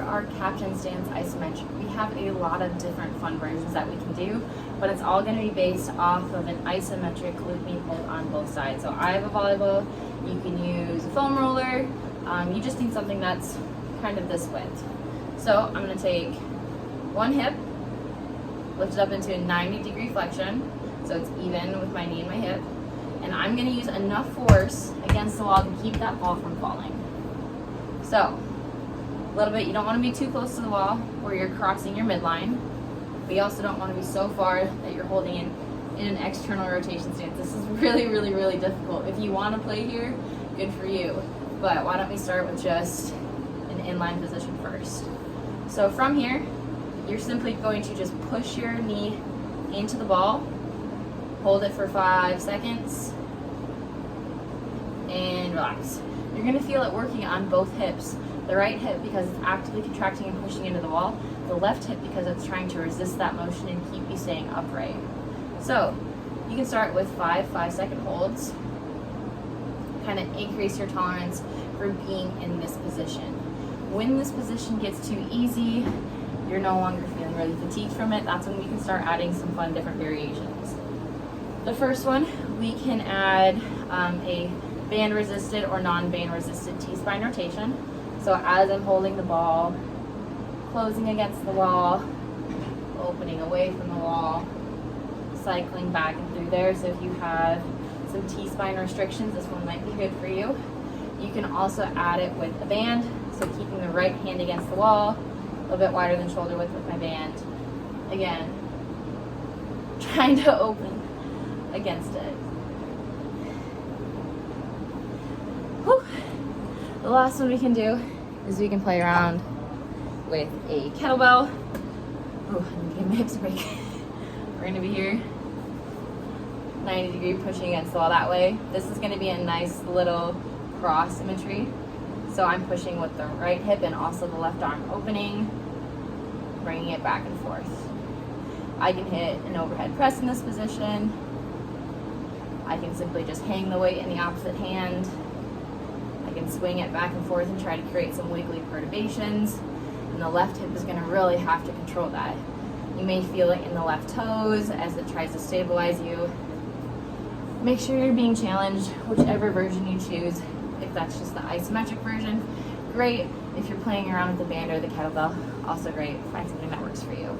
our captain stance isometric, we have a lot of different fun versions that we can do, but it's all going to be based off of an isometric loop mean hold on both sides. So I have a volleyball, you can use a foam roller, you just need something that's kind of this width. So I'm going to take one hip, lift it up into a 90-degree flexion, so it's even with my knee and my hip, and I'm going to use enough force against the wall to keep that ball from falling. So a little bit, you don't want to be too close to the wall where you're crossing your midline, but you also don't want to be so far that you're holding in an external rotation stance. This is really, really, really difficult. If you want to play here, good for you, but why don't we start with just an inline position first. So from here, you're simply going to just push your knee into the ball, hold it for 5 seconds, and relax. You're going to feel it working on both hips. The right hip because it's actively contracting and pushing into the wall. The left hip because it's trying to resist that motion and keep you staying upright. So you can start with 5-second holds. Kind of increase your tolerance for being in this position. When this position gets too easy, you're no longer feeling really fatigued from it, that's when we can start adding some fun different variations. The first one, we can add a band resisted or non-band resisted T-spine rotation. So as I'm holding the ball, closing against the wall, opening away from the wall, cycling back and through there. So if you have some T-spine restrictions, this one might be good for you. You can also add it with a band, so keeping the right hand against the wall, a little bit wider than shoulder width with my band. Again, trying to open against it. Whew. The last one we can do is we can play around with a kettlebell. Oh, I'm getting my hips a break. We're gonna be here, 90-degree pushing against the wall that way. This is gonna be a nice little cross symmetry. So I'm pushing with the right hip and also the left arm opening, bringing it back and forth. I can hit an overhead press in this position. I can simply just hang the weight in the opposite hand. I can swing it back and forth and try to create some wiggly perturbations. And the left hip is going to really have to control that. You may feel it in the left toes as it tries to stabilize you. Make sure you're being challenged, whichever version you choose. If that's just the isometric version, great. If you're playing around with the band or the kettlebell, also great. Find something that works for you.